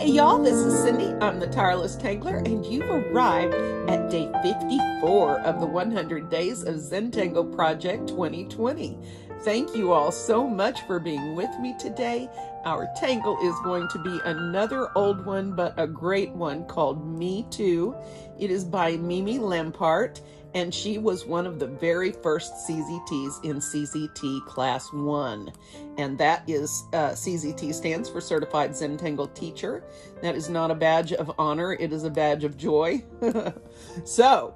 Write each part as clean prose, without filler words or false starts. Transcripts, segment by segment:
Hey y'all, this is Cindy. I'm the Tireless Tangler, and you've arrived at day 54 of the 100 Days of Zentangle Project 2020. Thank you all so much for being with me today. Our tangle is going to be another old one, but a great one called Mi2. It is by Lempart, and she was one of the very first CZTs in CZT Class 1. And that is, CZT stands for Certified Zentangle Teacher. That is not a badge of honor, it is a badge of joy. So,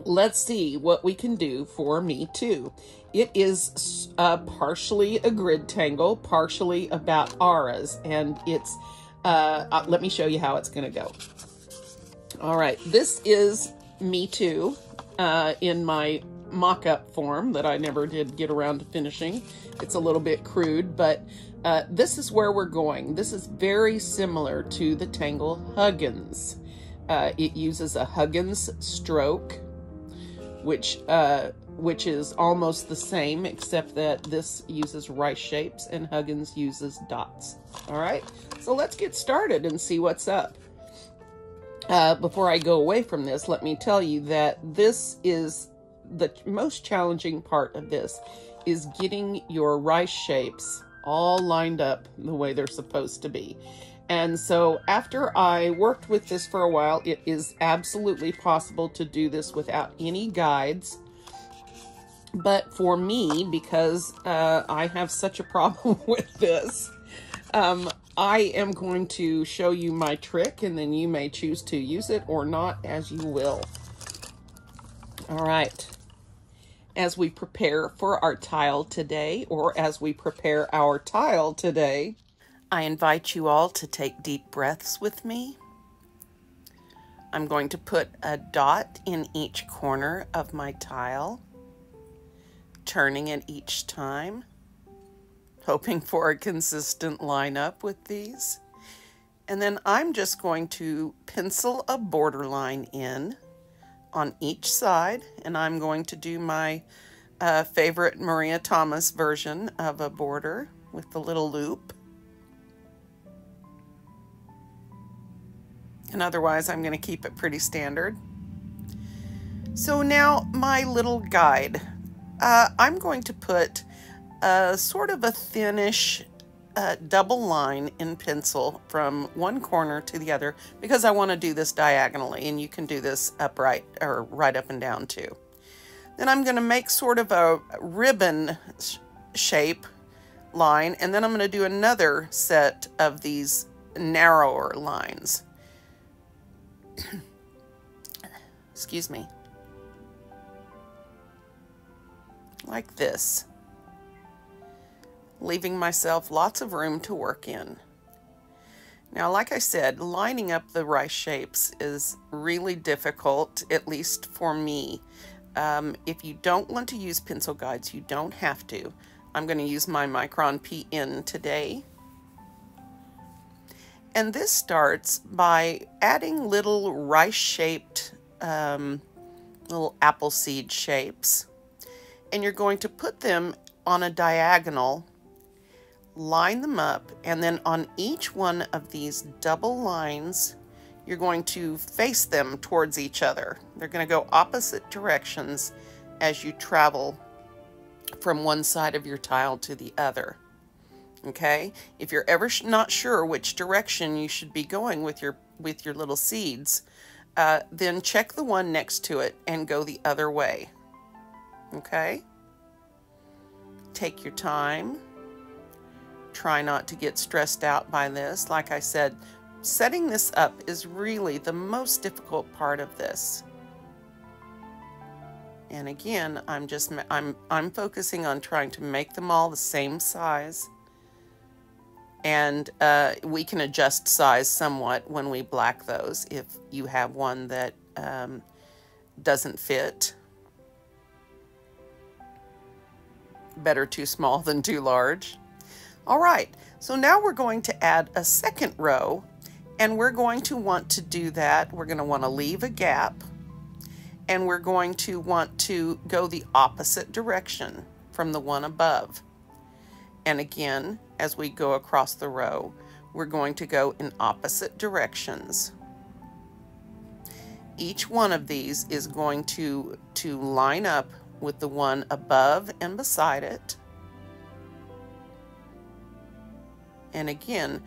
let's see what we can do for Mi2. It is partially a grid tangle, partially about auras, and it's, let me show you how it's going to go. All right, this is Mi2 in my mock-up form that I never did get around to finishing. It's a little bit crude, but this is where we're going. This is very similar to the tangle Huggins. It uses a Huggins stroke, which is almost the same, except that this uses rice shapes and Huggins uses dots. All right, so let's get started and see what's up. Before I go away from this, let me tell you that this is the most challenging part of this, is getting your rice shapes all lined up the way they're supposed to be. And so after I worked with this for a while, it is absolutely possible to do this without any guides. But for me, because I have such a problem with this, I am going to show you my trick, and then you may choose to use it or not, as you will. All right. As we prepare for our tile today, or as we prepare our tile today, I invite you all to take deep breaths with me. I'm going to put a dot in each corner of my tile, turning it each time, hoping for a consistent lineup with these. And then I'm just going to pencil a borderline in on each side, and I'm going to do my favorite Maria Thomas version of a border with the little loop. And otherwise, I'm going to keep it pretty standard. So now my little guide. I'm going to put sort of a thinnish double line in pencil from one corner to the other, because I want to do this diagonally, and you can do this upright or right up and down too. Then I'm going to make sort of a ribbon shape line, and then I'm going to do another set of these narrower lines. Excuse me. Like this, leaving myself lots of room to work in. Now, like I said, lining up the rice shapes is really difficult, at least for me. If you don't want to use pencil guides, you don't have to. I'm going to use my Micron PN today. And this starts by adding little rice-shaped, little apple seed shapes. And you're going to put them on a diagonal, line them up, and then on each one of these double lines, you're going to face them towards each other. They're going to go opposite directions as you travel from one side of your tile to the other. Okay? If you're ever not sure which direction you should be going with your little seeds, then check the one next to it and go the other way. Okay? Take your time. Try not to get stressed out by this. Like I said, setting this up is really the most difficult part of this. And again, I'm focusing on trying to make them all the same size. And we can adjust size somewhat when we black those if you have one that doesn't fit. Better too small than too large. All right, so now we're going to add a second row, and we're going to want to do that. We're going to want to leave a gap, and we're going to want to go the opposite direction from the one above. And again, as we go across the row, we're going to go in opposite directions. Each one of these is going to line up with the one above and beside it. And again,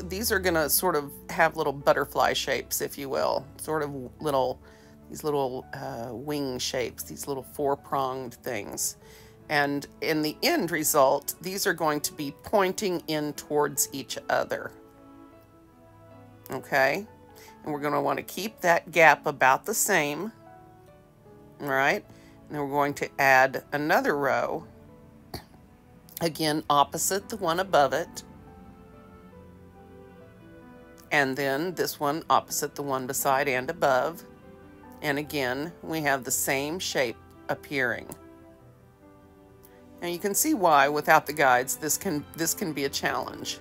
these are gonna sort of have little butterfly shapes, if you will, sort of these little wing shapes, these little four-pronged things. And in the end result, these are going to be pointing in towards each other. Okay? And we're going to want to keep that gap about the same. All right? And then we're going to add another row, again, opposite the one above it. And then this one opposite the one beside and above. And again, we have the same shape appearing. Now you can see why, without the guides, this can be a challenge.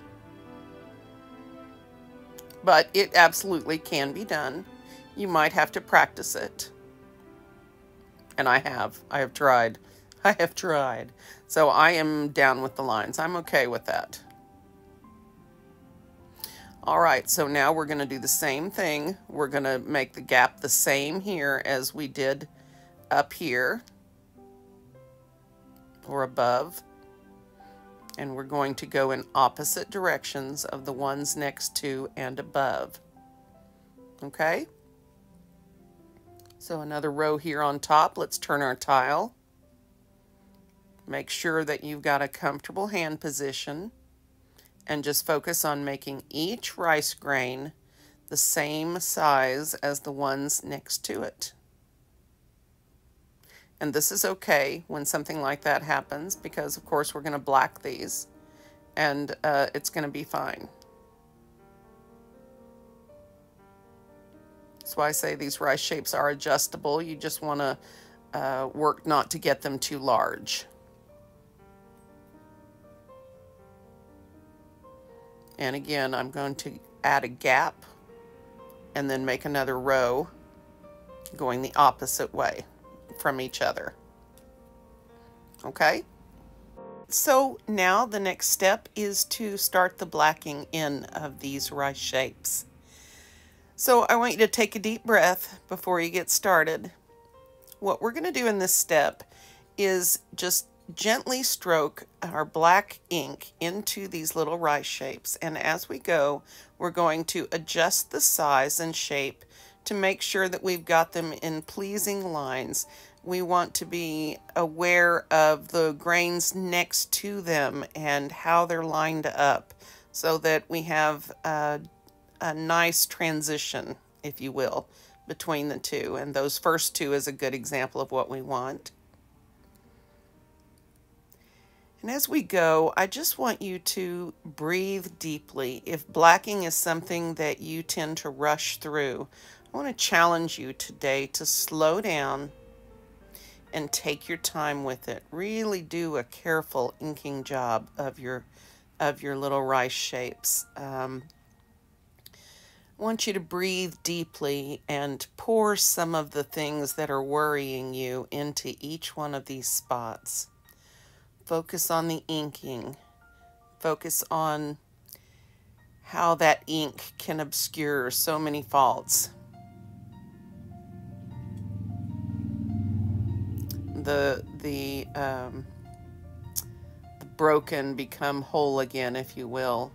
But it absolutely can be done. You might have to practice it. And I have tried. I have tried. So I am down with the lines. I'm okay with that. All right, so now we're going to do the same thing. We're going to make the gap the same here as we did up here or above. And we're going to go in opposite directions of the ones next to and above. Okay? So another row here on top. Let's turn our tile. Make sure that you've got a comfortable hand position. And just focus on making each rice grain the same size as the ones next to it. And this is okay when something like that happens, because of course we're going to black these, and it's going to be fine. That's why I say these rice shapes are adjustable. You just want to work not to get them too large. And again, I'm going to add a gap and then make another row going the opposite way from each other. Okay? So now the next step is to start the blacking in of these rice shapes. So I want you to take a deep breath before you get started. What we're going to do in this step is just gently stroke our black ink into these little rice shapes, and as we go, we're going to adjust the size and shape to make sure that we've got them in pleasing lines. We want to be aware of the grains next to them and how they're lined up so that we have a nice transition, if you will, between the two. And those first two is a good example of what we want. And as we go, I just want you to breathe deeply. If blacking is something that you tend to rush through, I want to challenge you today to slow down and take your time with it. Really do a careful inking job of your little rice shapes. I want you to breathe deeply and pour some of the things that are worrying you into each one of these spots. Focus on the inking. Focus on how that ink can obscure so many faults. The broken become whole again, if you will.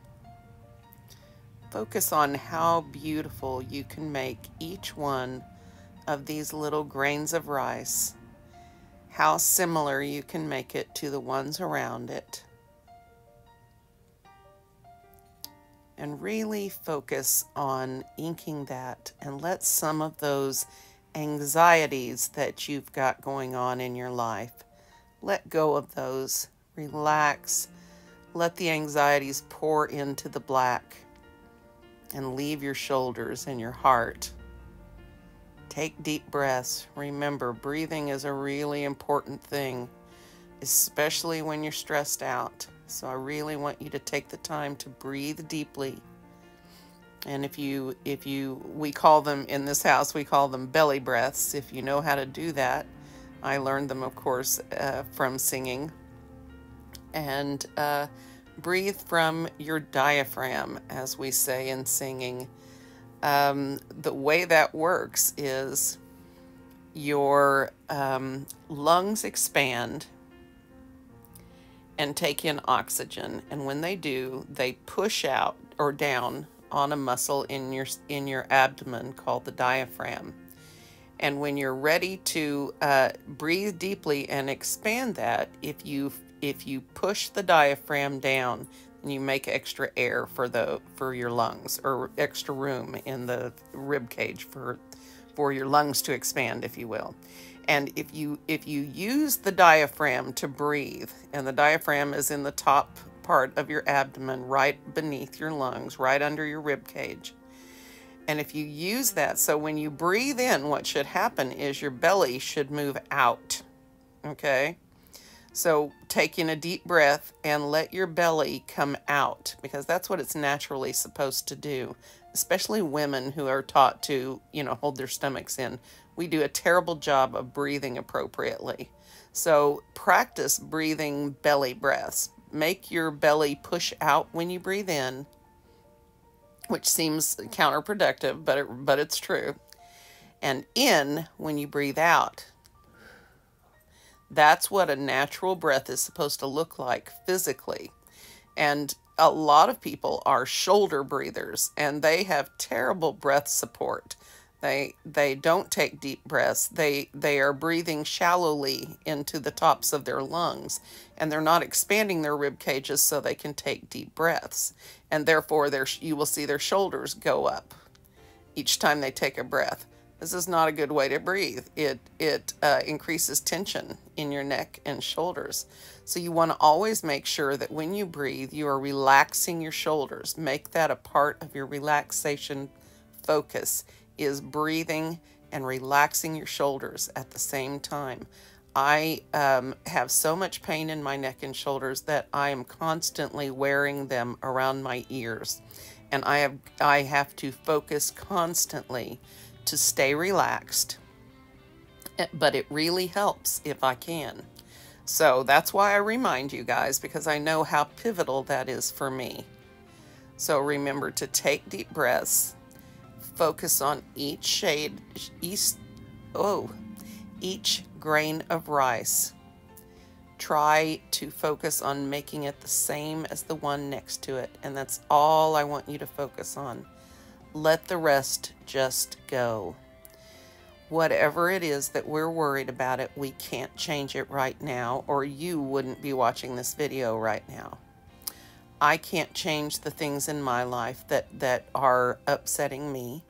Focus on how beautiful you can make each one of these little grains of rice. How similar you can make it to the ones around it. And really focus on inking that and let some of those anxieties that you've got going on in your life, let go of those. Relax. Let the anxieties pour into the black and leave your shoulders and your heart. Take deep breaths. Remember, breathing is a really important thing, especially when you're stressed out. So I really want you to take the time to breathe deeply. And we call them in this house, we call them belly breaths. If you know how to do that, I learned them, of course, from singing. And breathe from your diaphragm, as we say in singing. The way that works is your lungs expand and take in oxygen, and when they do, they push out or down on a muscle in your abdomen called the diaphragm. And when you're ready to breathe deeply and expand that, if you push the diaphragm down, and you make extra air for your lungs, or extra room in the rib cage for your lungs to expand, if you will. And if you use the diaphragm to breathe, and the diaphragm is in the top part of your abdomen, right beneath your lungs, right under your rib cage. And if you use that, so when you breathe in, what should happen is your belly should move out, okay? So taking a deep breath and let your belly come out, because that's what it's naturally supposed to do, especially women who are taught to, hold their stomachs in. We do a terrible job of breathing appropriately. So practice breathing belly breaths. Make your belly push out when you breathe in, which seems counterproductive, but it's true. And in when you breathe out. That's what a natural breath is supposed to look like physically. And a lot of people are shoulder breathers, and they have terrible breath support. They don't take deep breaths. They are breathing shallowly into the tops of their lungs, and they're not expanding their rib cages so they can take deep breaths. And therefore, you will see their shoulders go up each time they take a breath. This is not a good way to breathe. It increases tension in your neck and shoulders. So you want to always make sure that when you breathe, you are relaxing your shoulders. Make that a part of your relaxation focus, is breathing and relaxing your shoulders at the same time. I have so much pain in my neck and shoulders that I am constantly wearing them around my ears. And I have to focus constantly to stay relaxed, but it really helps if I can. So that's why I remind you guys, because I know how pivotal that is for me. So remember to take deep breaths, focus on each grain of rice. Try to focus on making it the same as the one next to it, and that's all I want you to focus on. Let the rest just go. Whatever it is that we're worried about it, we can't change it right now, or you wouldn't be watching this video right now. I can't change the things in my life that are upsetting me.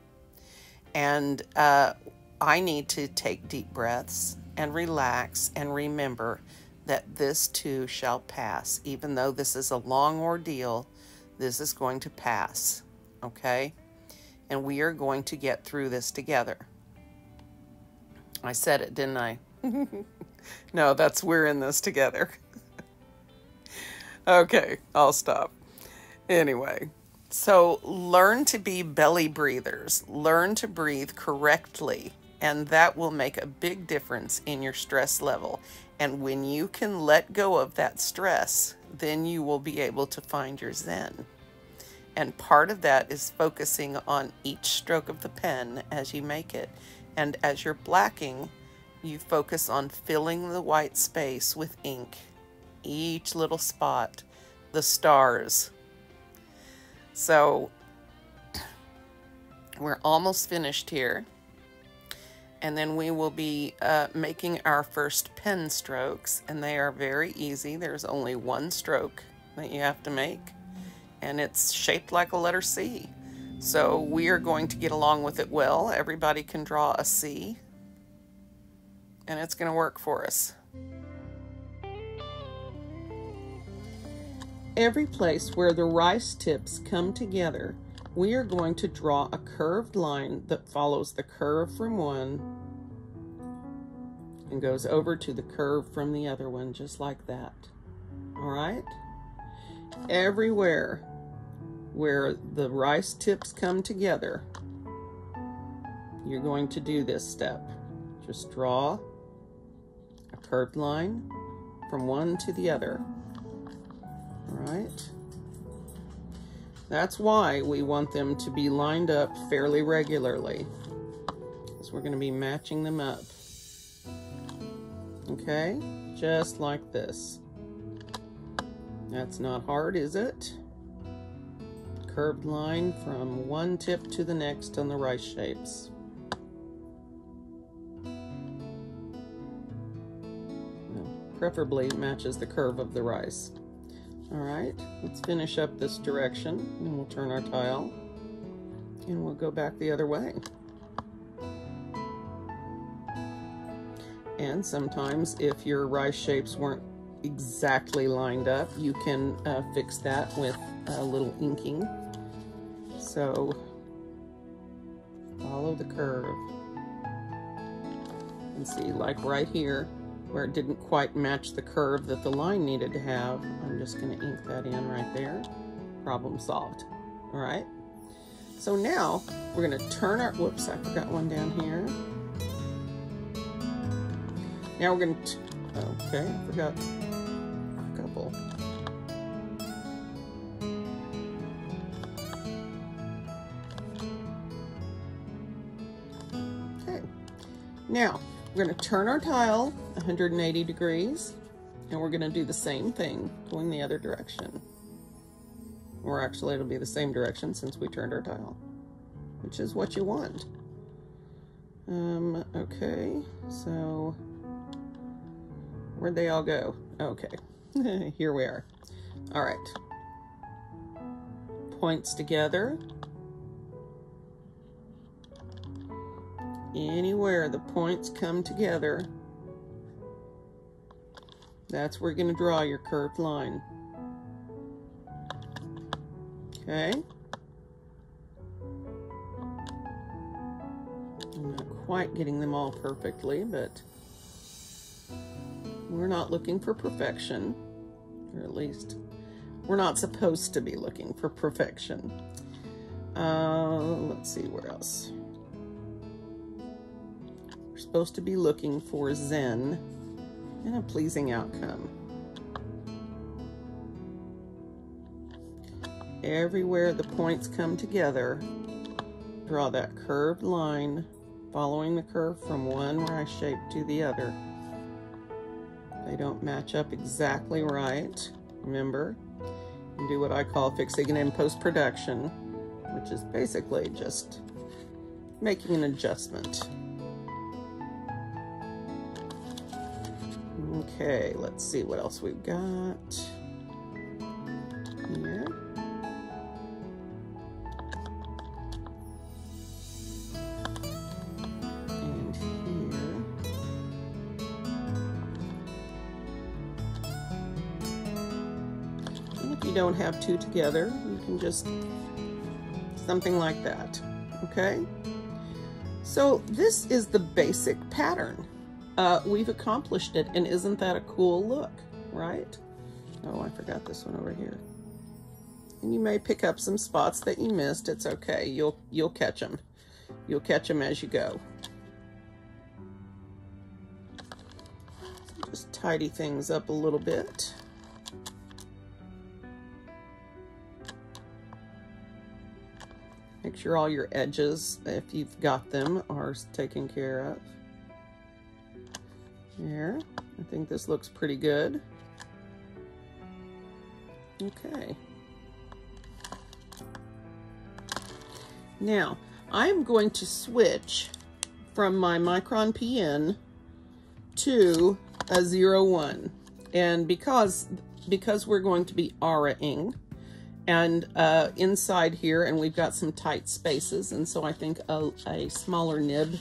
And I need to take deep breaths and relax and remember that this too shall pass. Even though this is a long ordeal, this is going to pass, okay? And we are going to get through this together. I said it, didn't I? No, we're in this together. Okay, I'll stop. Anyway, so learn to be belly breathers. Learn to breathe correctly, and that will make a big difference in your stress level. And when you can let go of that stress, then you will be able to find your Zen. And part of that is focusing on each stroke of the pen as you make it. And as you're blacking, you focus on filling the white space with ink. Each little spot, the stars. So we're almost finished here. And then we will be making our first pen strokes. And they are very easy. There's only one stroke that you have to make. And it's shaped like a letter C. So we are going to get along with it well. Everybody can draw a C. And it's going to work for us. Every place where the rice tips come together, we are going to draw a curved line that follows the curve from one and goes over to the curve from the other one, just like that. All right? Everywhere where the rice tips come together, you're going to do this step. Just draw a curved line from one to the other. All right. That's why we want them to be lined up fairly regularly. So we're going to be matching them up. Okay, just like this. That's not hard, is it? Curved line from one tip to the next on the rice shapes. Preferably matches the curve of the rice. All right, let's finish up this direction, and we'll turn our tile, and we'll go back the other way. And sometimes if your rice shapes weren't exactly lined up, you can fix that with a little inking. So follow the curve. And see, like right here, where it didn't quite match the curve that the line needed to have, I'm just going to ink that in right there. Problem solved. All right. So now we're going to turn our, whoops, I forgot one down here. Now we're going to, okay, I forgot a couple. Okay. Now we're going to turn our tile 180 degrees, and we're going to do the same thing, going the other direction. Or actually, it'll be the same direction since we turned our tile, which is what you want. Okay, so where'd they all go? Okay, here we are. All right, points together. Anywhere the points come together, that's where you're going to draw your curved line. Okay. I'm not quite getting them all perfectly, but we're not looking for perfection, or at least we're not supposed to be looking for perfection. Let's see, where else? We're supposed to be looking for Zen and a pleasing outcome. Everywhere the points come together, draw that curved line, following the curve from one rice shape to the other. They don't match up exactly right. Remember, you do what I call fixing it in post-production, which is basically just making an adjustment. Okay, let's see what else we've got here. And here. And if you don't have two together, you can just something like that. Okay? So this is the basic pattern. We've accomplished it, and isn't that a cool look, right? Oh, I forgot this one over here. And you may pick up some spots that you missed. It's okay. You'll catch them. You'll catch them as you go. Just tidy things up a little bit. Make sure all your edges, if you've got them, are taken care of. There, I think this looks pretty good. Okay. Now, I'm going to switch from my Micron PN to a 01. And because we're going to be aura-ing, and inside here, and we've got some tight spaces, and so I think a smaller nib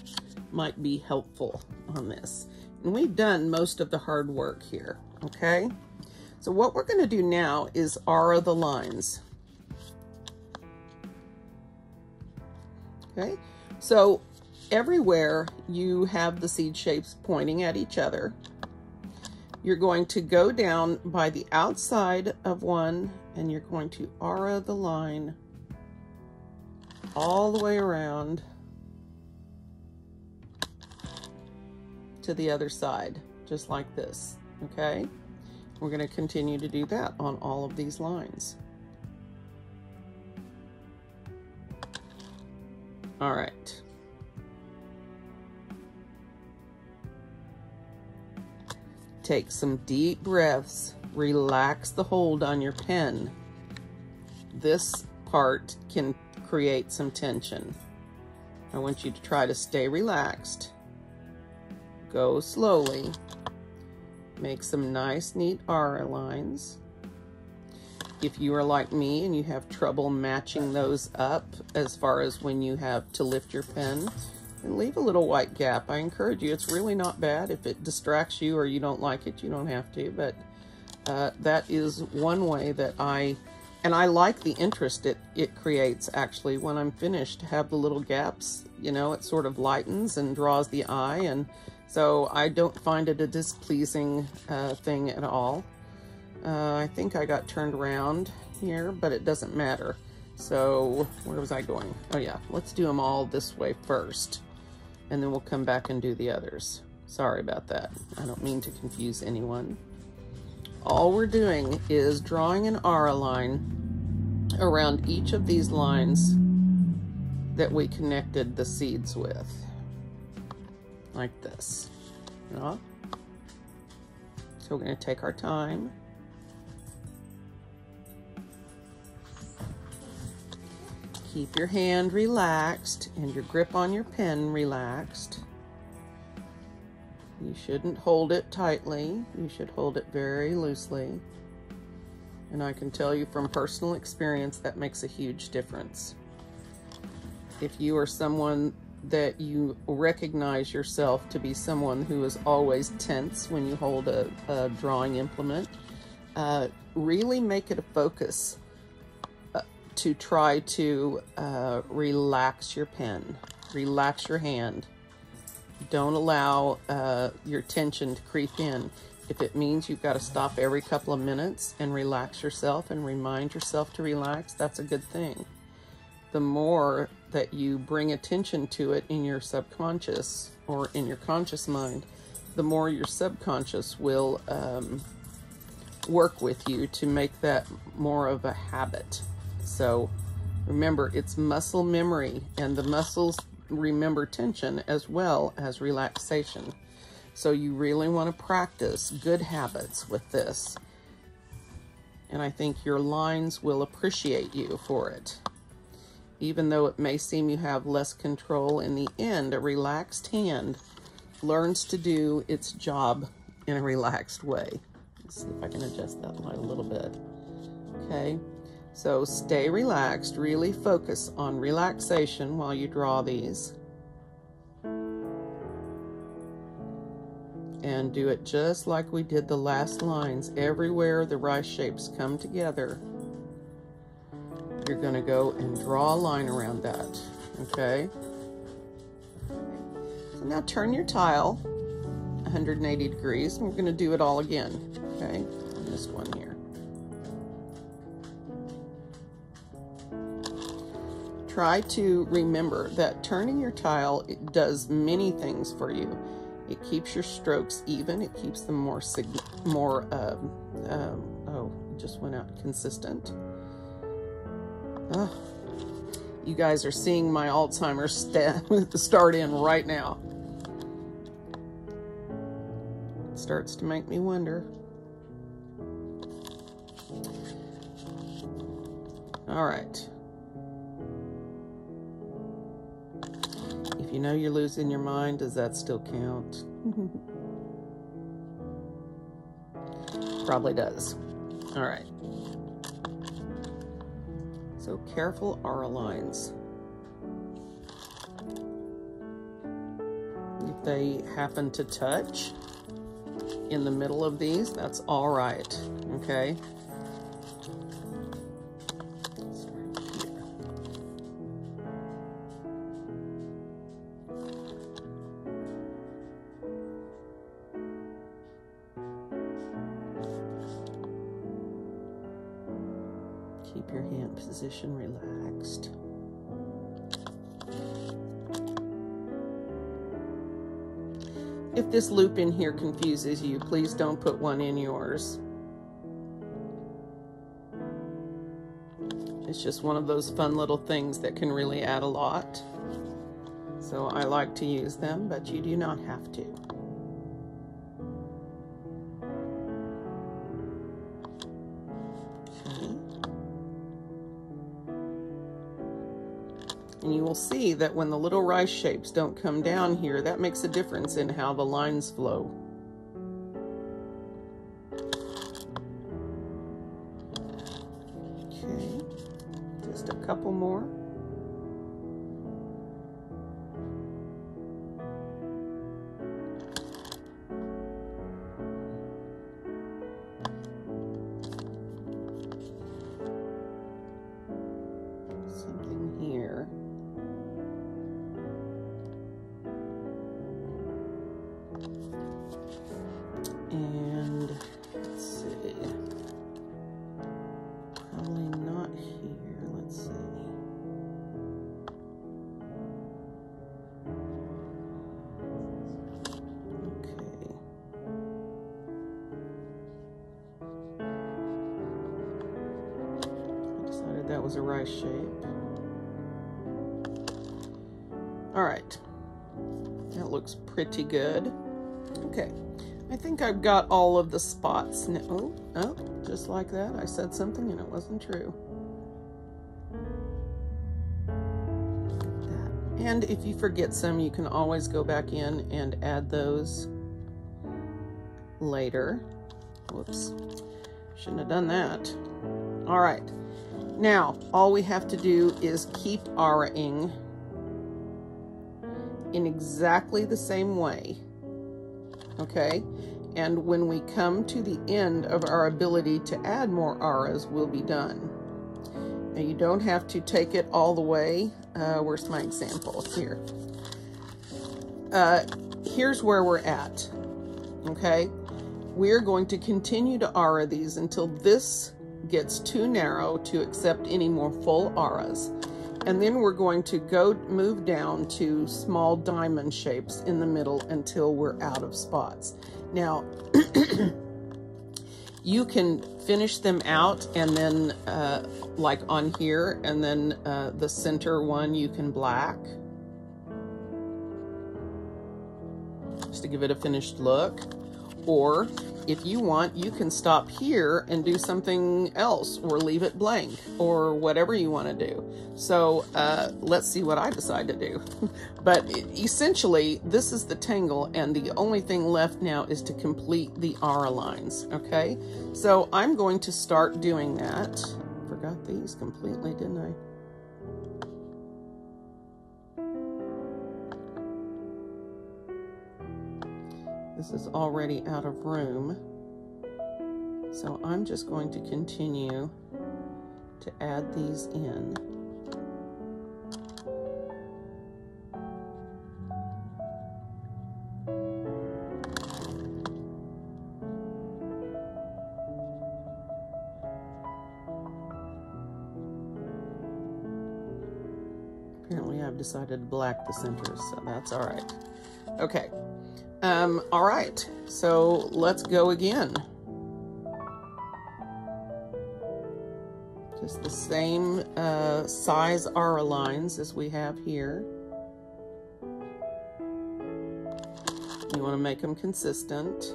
might be helpful on this. And we've done most of the hard work here, okay? So what we're gonna do now is aura the lines. Okay, so everywhere you have the seed shapes pointing at each other, you're going to go down by the outside of one, and you're going to aura the line all the way around to the other side, just like this, okay? We're going to continue to do that on all of these lines. All right. Take some deep breaths. Relax the hold on your pen. This part can create some tension. I want you to try to stay relaxed. Go slowly. Make some nice, neat R lines. If you are like me and you have trouble matching those up as far as when you have to lift your pen, and leave a little white gap. I encourage you. It's really not bad. If it distracts you or you don't like it, you don't have to. But that is one way that I like the interest it creates, actually, when I'm finished, to have the little gaps. You know, it sort of lightens and draws the eye. And so I don't find it a displeasing thing at all. I think I got turned around here, but it doesn't matter. So where was I going? Oh yeah, let's do them all this way first, and then we'll come back and do the others. Sorry about that. I don't mean to confuse anyone. All we're doing is drawing an R line around each of these lines that we connected the seeds with, like this. You know? So we're going to take our time. Keep your hand relaxed and your grip on your pen relaxed. You shouldn't hold it tightly. You should hold it very loosely. And I can tell you from personal experience that makes a huge difference. If you are someone that you recognize yourself to be someone who is always tense when you hold a drawing implement, really make it a focus to try to relax your pen, relax your hand. Don't allow your tension to creep in. If it means you've got to stop every couple of minutes and relax yourself and remind yourself to relax, that's a good thing. The more that you bring attention to it in your subconscious or in your conscious mind, the more your subconscious will work with you to make that more of a habit. So remember, it's muscle memory, and the muscles remember tension as well as relaxation. So you really want to practice good habits with this. And I think your lines will appreciate you for it. Even though it may seem you have less control, in the end, a relaxed hand learns to do its job in a relaxed way. Let's see if I can adjust that light a little bit. Okay. So stay relaxed, really focus on relaxation while you draw these. And do it just like we did the last lines. Everywhere the rice shapes come together, you're going to go and draw a line around that, okay? So now turn your tile 180 degrees, and we're going to do it all again, okay? On this one here. Try to remember that turning your tile, it does many things for you. It keeps your strokes even. It keeps them more oh, it just went out, consistent. Oh, you guys are seeing my Alzheimer's start in right now. It starts to make me wonder. All right. If you know you're losing your mind, does that still count? Probably does. All right. So careful R lines. If they happen to touch in the middle of these, that's all right, okay? Keep your hand position relaxed. If this loop in here confuses you, please don't put one in yours. It's just one of those fun little things that can really add a lot. So I like to use them, but you do not have to. Okay. And you will see that when the little rice shapes don't come down here, that makes a difference in how the lines flow. Okay, just a couple more. Something here. And let's see, probably not here. Let's see. Okay. I decided that was a rice shape. All right. That looks pretty good. Okay. I think I've got all of the spots now. Oh, just like that. I said something and it wasn't true. That. And if you forget some, you can always go back in and add those later. Whoops. Shouldn't have done that. All right. Now, all we have to do is keep auraing in exactly the same way. Okay, and when we come to the end of our ability to add more auras, we'll be done. Now you don't have to take it all the way. Where's my example? Here. Here's where we're at. Okay, we're going to continue to aura these until this gets too narrow to accept any more full auras. And then we're going to move down to small diamond shapes in the middle until we're out of spots. Now, you can finish them out and then like on here, and then the center one you can black. Just to give it a finished look. Or if you want, you can stop here and do something else, or leave it blank, or whatever you want to do. So let's see what I decide to do. But essentially, this is the tangle, and the only thing left now is to complete the aura lines, okay? So I'm going to start doing that. Forgot these completely, didn't I? This is already out of room, so I'm just going to continue to add these in. Apparently I've decided to black the centers, so that's all right. Okay. All right, so let's go again. Just the same size aura lines as we have here. You want to make them consistent.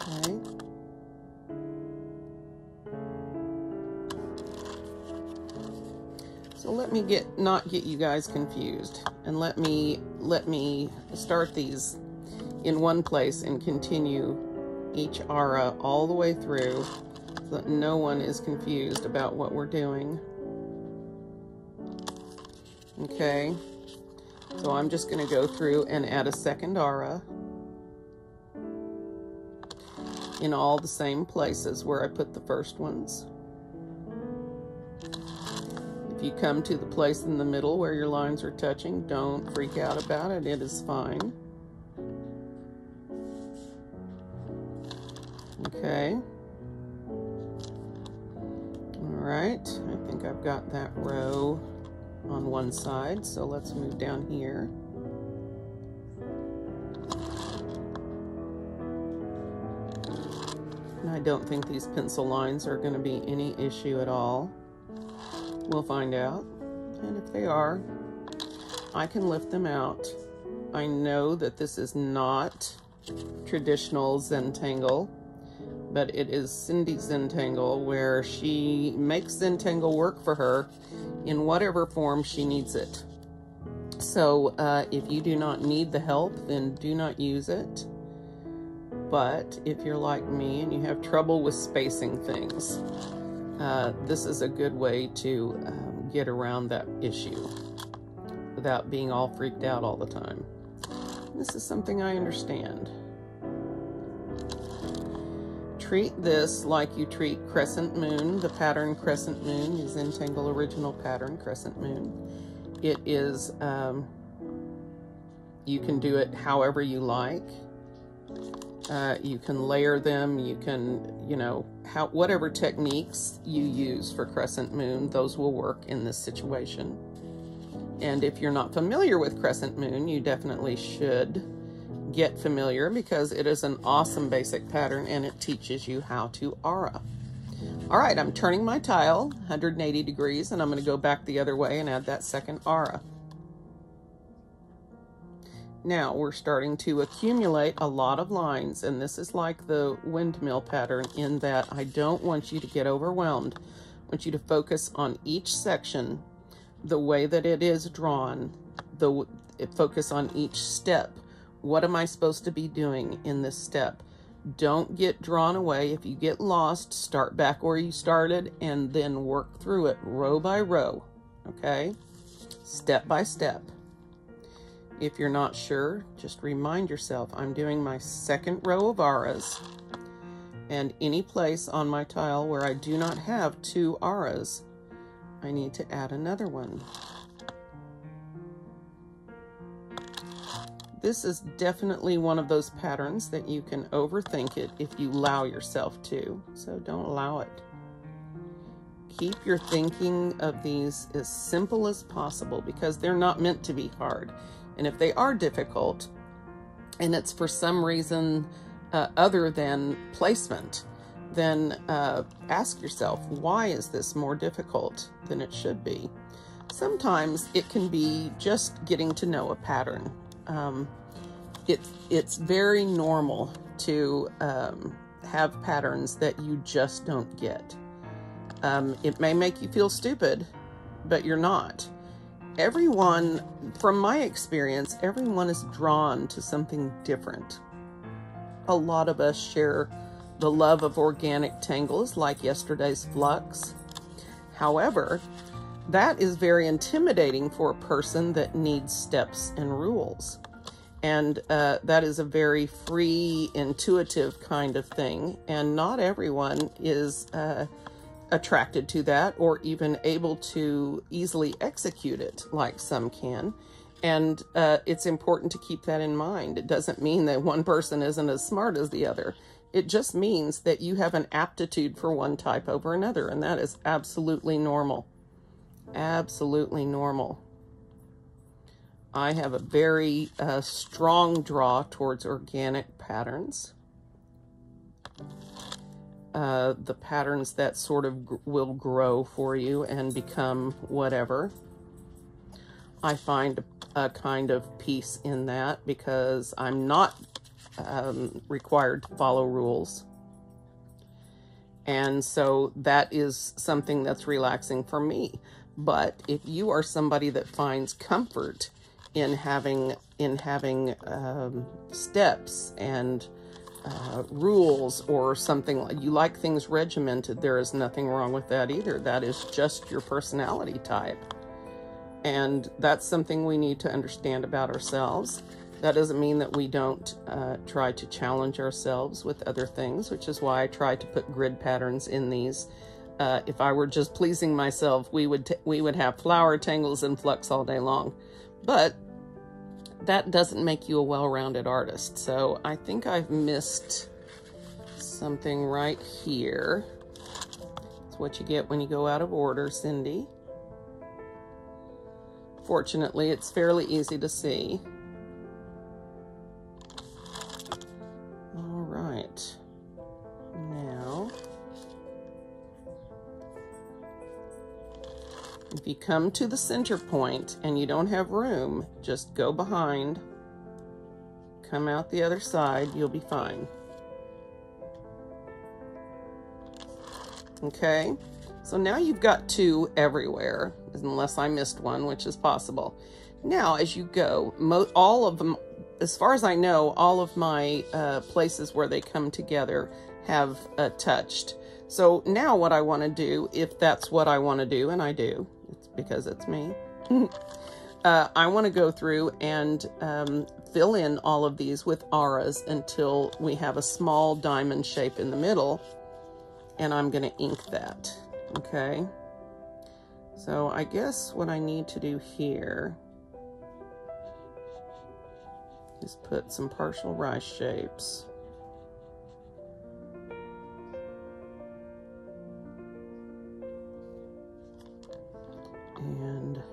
Okay. So let me not get you guys confused, and let me start these in one place and continue each aura all the way through so that no one is confused about what we're doing. Okay, so I'm just going to go through and add a second aura in all the same places where I put the first ones. If you come to the place in the middle where your lines are touching, don't freak out about it. It is fine. Okay. All right. I think I've got that row on one side, so let's move down here. And I I don't think these pencil lines are going to be any issue at all. We'll find out. And if they are, I can lift them out. I know that this is not traditional Zentangle, but it is Cindy Zentangle, where she makes Zentangle work for her in whatever form she needs it. So if you do not need the help, then do not use it. But if you're like me and you have trouble with spacing things, this is a good way to get around that issue without being all freaked out all the time. This is something I understand. Treat this like you treat Crescent Moon, the pattern Crescent Moon, the Zentangle original pattern Crescent Moon. It is, you can do it however you like. You can layer them, you can, you know, whatever techniques you use for Crescent Moon, those will work in this situation. And if you're not familiar with Crescent Moon, you definitely should get familiar, because it is an awesome basic pattern and it teaches you how to aura. All right, I'm turning my tile 180 degrees and I'm going to go back the other way and add that second aura. Now we're starting to accumulate a lot of lines, and this is like the windmill pattern in that I don't want you to get overwhelmed. I want you to focus on each section the way that it is drawn, focus on each step. What am I supposed to be doing in this step? Don't get drawn away. If you get lost, start back where you started and then work through it row by row, okay? Step by step. If you're not sure, just remind yourself, I'm doing my second row of auras, and any place on my tile where I do not have 2 auras, I need to add another one. This is definitely one of those patterns that you can overthink it if you allow yourself to, so don't allow it. Keep your thinking of these as simple as possible, because they're not meant to be hard. And if they are difficult, and it's for some reason other than placement, then ask yourself, why is this more difficult than it should be? Sometimes it can be just getting to know a pattern. It's very normal to have patterns that you just don't get. It may make you feel stupid, but you're not. Everyone, from my experience, everyone is drawn to something different. A lot of us share the love of organic tangles, like yesterday's flux. However, that is very intimidating for a person that needs steps and rules. And that is a very free, intuitive kind of thing. And not everyone is attracted to that or even able to easily execute it like some can. And it's important to keep that in mind. It doesn't mean that one person isn't as smart as the other. It just means that you have an aptitude for one type over another, and that is absolutely normal. Absolutely normal. I have a very strong draw towards organic patterns. The patterns that sort of will grow for you and become whatever. I find a kind of peace in that, because I'm not required to follow rules. And so that is something that's relaxing for me. But if you are somebody that finds comfort in having steps and rules, or something like, you like things regimented, there is nothing wrong with that either. That is just your personality type. And that's something we need to understand about ourselves. That doesn't mean that we don't try to challenge ourselves with other things, which is why I try to put grid patterns in these. If I were just pleasing myself, we would have flower, tangles, and flux all day long. But that doesn't make you a well-rounded artist. So I think I've missed something right here. It's what you get when you go out of order, Cindy. Fortunately, it's fairly easy to see. All right. Now, If you come to the center point and you don't have room, just go behind, come out the other side, you'll be fine. Okay, so now you've got 2 everywhere, unless I missed one, which is possible. Now, as you go, all of them, as far as I know, all of my places where they come together have touched. So now what I want to do, if that's what I want to do, and I do, it's because it's me, I want to go through and fill in all of these with auras until we have a small diamond shape in the middle, and I'm going to ink that, okay? So I guess what I need to do here is put some partial rise shapes. And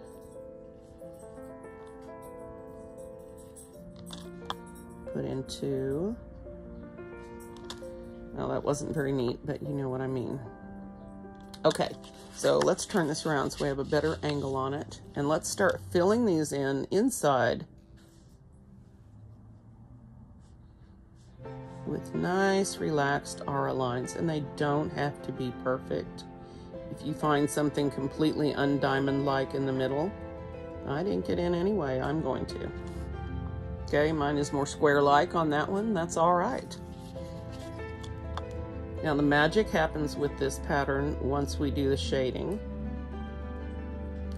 put into, well, that wasn't very neat, but you know what I mean. Okay, so let's turn this around so we have a better angle on it. And let's start filling these in inside with nice relaxed aura lines, and they don't have to be perfect. If you find something completely undiamond-like in the middle, I didn't get in anyway, I'm going to. Okay, mine is more square-like on that one, that's all right. Now the magic happens with this pattern once we do the shading,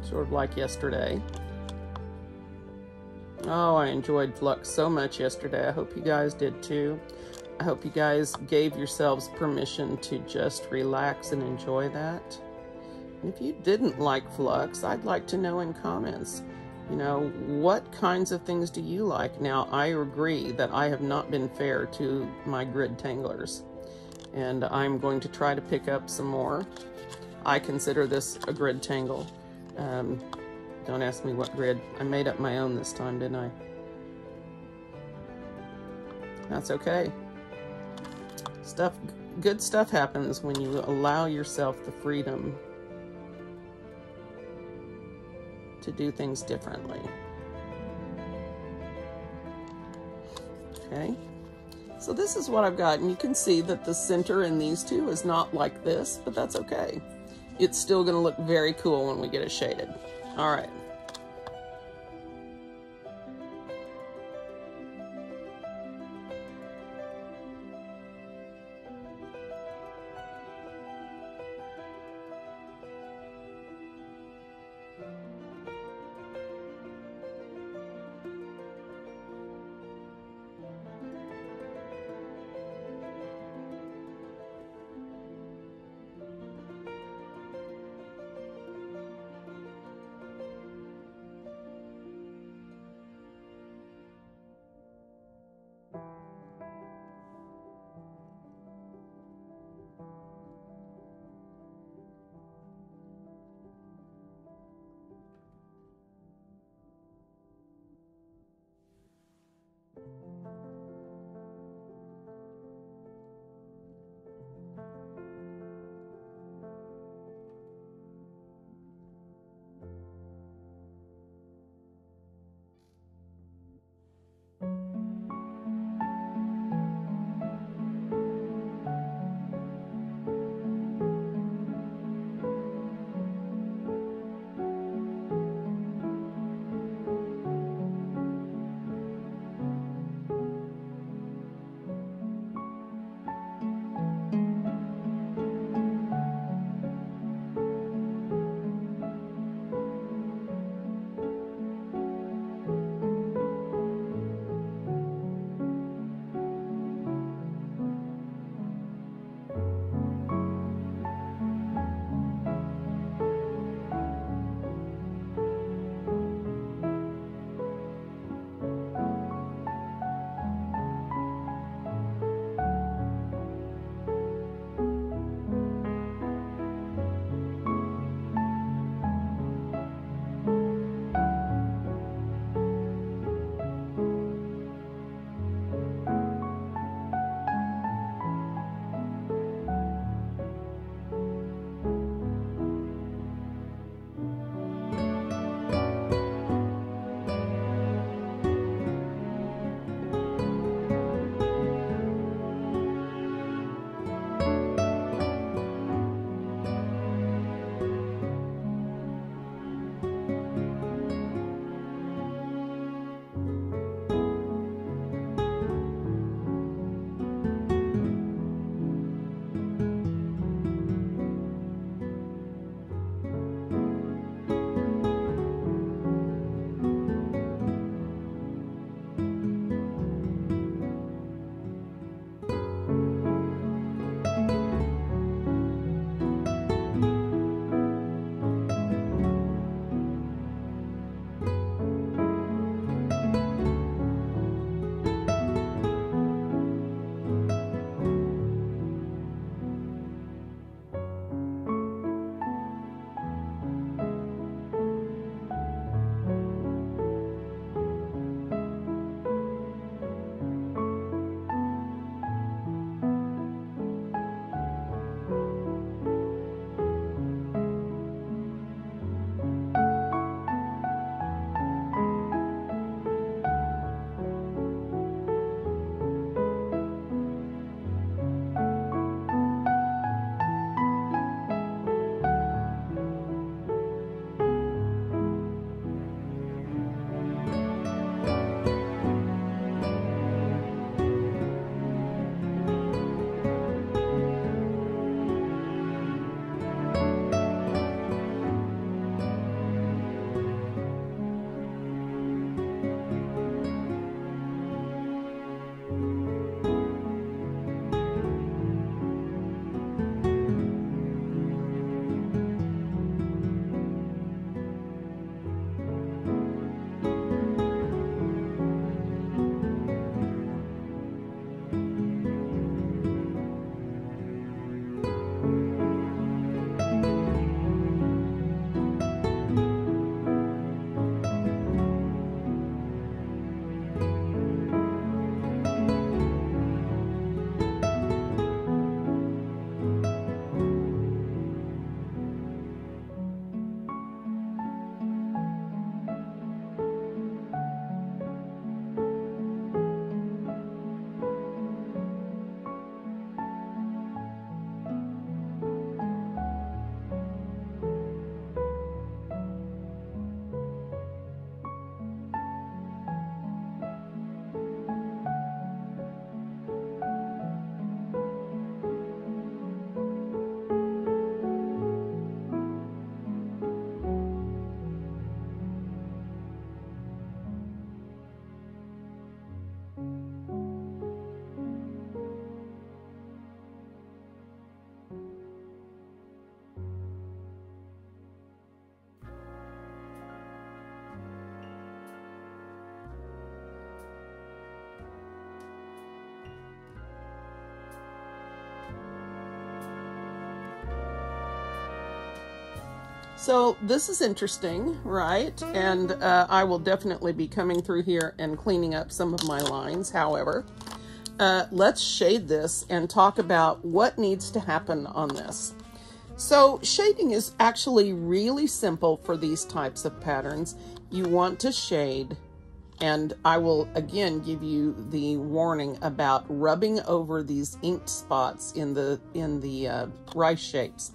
sort of like yesterday. Oh, I enjoyed Flux so much yesterday. I hope you guys did too. I hope you guys gave yourselves permission to just relax and enjoy that. And if you didn't like Flux, I'd like to know in comments, you know, what kinds of things do you like? Now, I agree that I have not been fair to my grid tanglers, and I'm going to try to pick up some more. I consider this a grid tangle. Don't ask me what grid. I made up my own this time, didn't I? That's okay. Good stuff happens when you allow yourself the freedom to do things differently. Okay, so this is what I've got, and you can see that the center in these two is not like this, but that's okay. It's still going to look very cool when we get it shaded. All right. So this is interesting, right? And I will definitely be coming through here and cleaning up some of my lines. However, let's shade this and talk about what needs to happen on this. So shading is actually really simple for these types of patterns. You want to shade, and I will again give you the warning about rubbing over these inked spots in the rice shapes.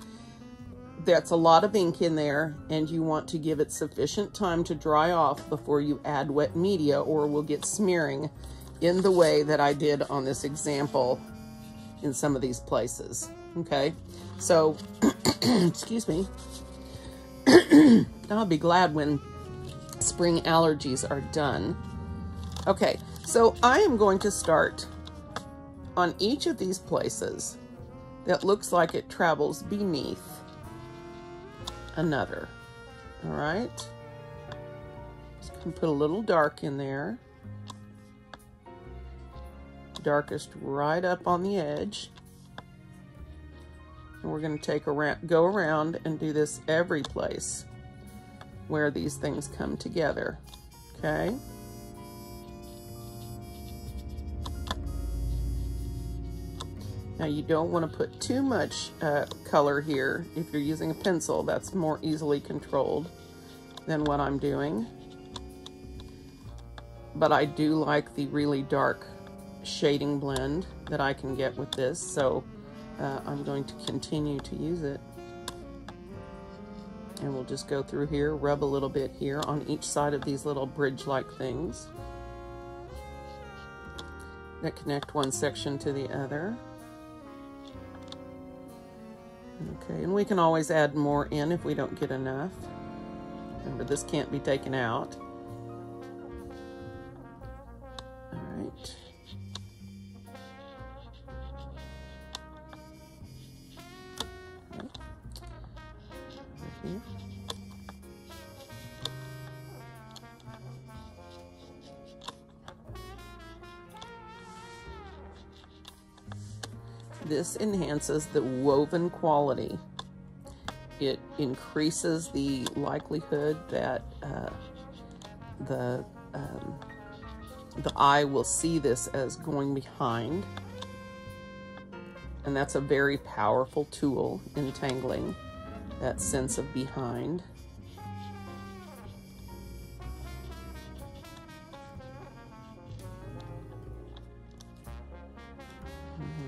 That's a lot of ink in there, and you want to give it sufficient time to dry off before you add wet media, or we'll get smearing in the way that I did on this example in some of these places. Okay, so excuse me. I'll be glad when spring allergies are done. Okay, so I am going to start on each of these places that looks like it travels beneath another. All right, just gonna put a little dark in there, darkest right up on the edge, and we're going to go around and do this every place where these things come together. Okay, now you don't want to put too much color here. If you're using a pencil, that's more easily controlled than what I'm doing. But I do like the really dark shading blend that I can get with this, so I'm going to continue to use it. And we'll just go through here, rub a little bit here on each side of these little bridge-like things that connect one section to the other. Okay, and we can always add more in if we don't get enough. Remember, this can't be taken out. All right. Here. This enhances the woven quality. It increases the likelihood that the eye will see this as going behind, and that's a very powerful tool in tangling, that sense of behind.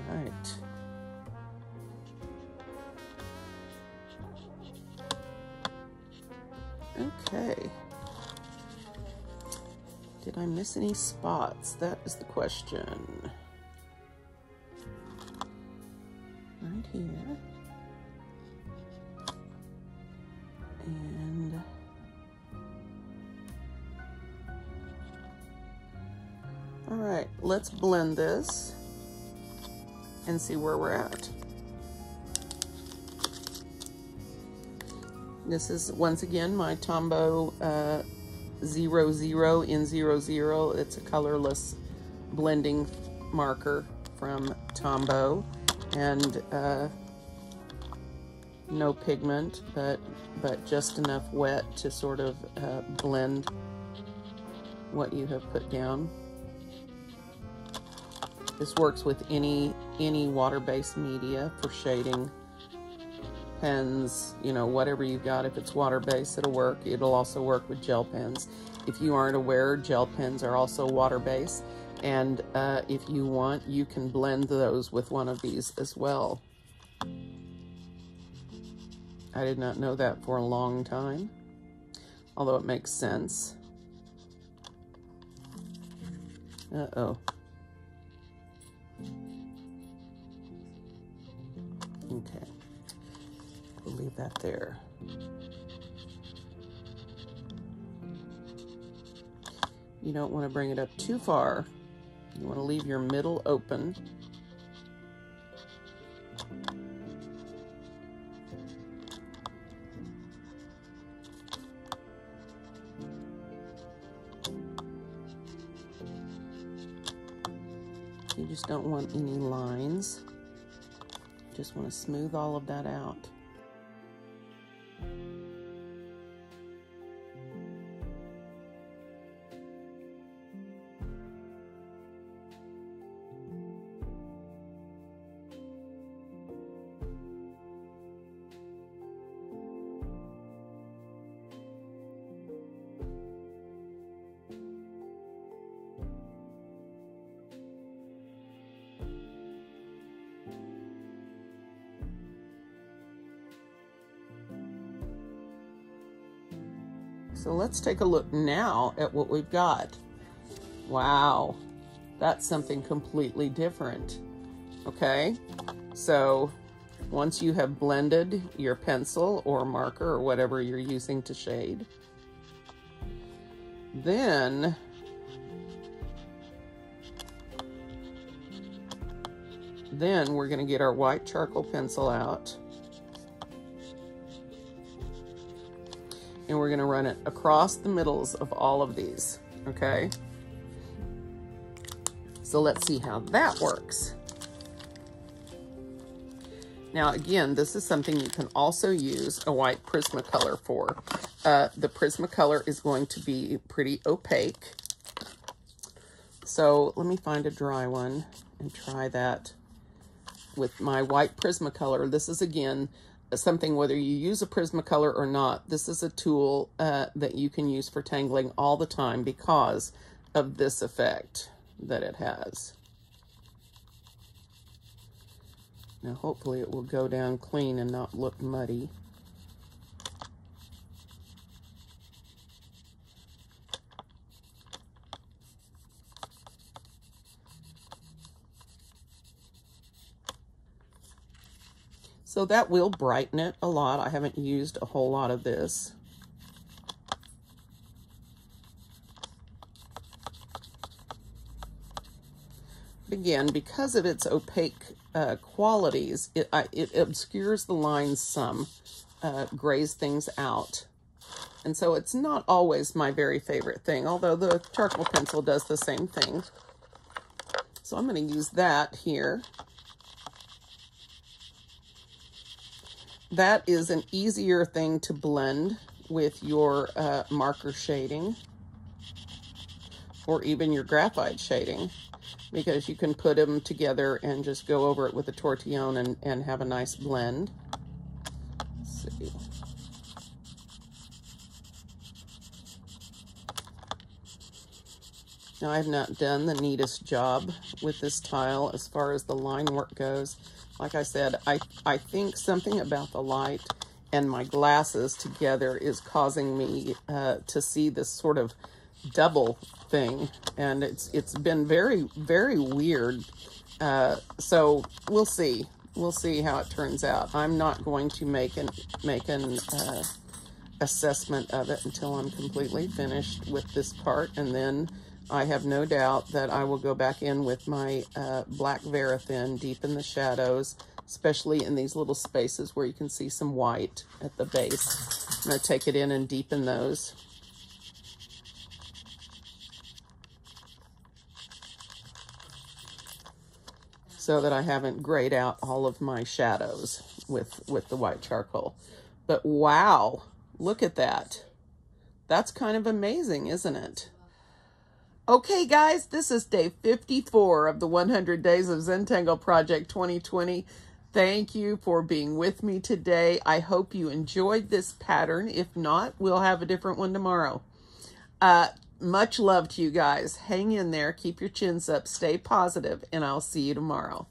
All right. Okay. Did I miss any spots? That is the question. Right here. And all right, let's blend this and see where we're at. This is, once again, my Tombow 00 in 00. It's a colorless blending marker from Tombow, and no pigment, but just enough wet to sort of blend what you have put down. This works with any water-based media for shading. Pens, you know, whatever you've got. If it's water-based, it'll work. It'll also work with gel pens. If you aren't aware, gel pens are also water-based, and if you want, you can blend those with one of these as well. I did not know that for a long time, although it makes sense. Uh-oh. Okay. We'll leave that there. You don't want to bring it up too far. You want to leave your middle open. You just don't want any lines. You just want to smooth all of that out. So let's take a look now at what we've got. Wow, that's something completely different. Okay, so once you have blended your pencil or marker or whatever you're using to shade, then we're going to get our white charcoal pencil out. And we're going to run it across the middles of all of these, okay? So let's see how that works. Now again, this is something you can also use a white Prismacolor for. The Prismacolor is going to be pretty opaque. So let me find a dry one and try that with my white Prismacolor. This is again something, whether you use a Prismacolor or not, this is a tool that you can use for tangling all the time because of this effect that it has. Now hopefully it will go down clean and not look muddy. So that will brighten it a lot. I haven't used a whole lot of this. But again, because of its opaque qualities, it obscures the lines some, grays things out. And so it's not always my very favorite thing, although the charcoal pencil does the same thing. So I'm going to use that here. That is an easier thing to blend with your marker shading or even your graphite shading, because you can put them together and just go over it with a tortillon and have a nice blend. Let's see. Now, I've not done the neatest job with this tile as far as the line work goes. Like I said, I think something about the light and my glasses together is causing me to see this sort of double thing, and it's been very, very weird. So we'll see how it turns out. I'm not going to make an assessment of it until I'm completely finished with this part, and then I have no doubt that I will go back in with my black Verithin, deepen the shadows, especially in these little spaces where you can see some white at the base. I'm going to take it in and deepen those. So that I haven't grayed out all of my shadows with the white charcoal. But wow, look at that. That's kind of amazing, isn't it? Okay, guys, this is day 54 of the 100 Days of Zentangle Project 2020. Thank you for being with me today. I hope you enjoyed this pattern. If not, we'll have a different one tomorrow. Much love to you guys. Hang in there. Keep your chins up. Stay positive, and I'll see you tomorrow.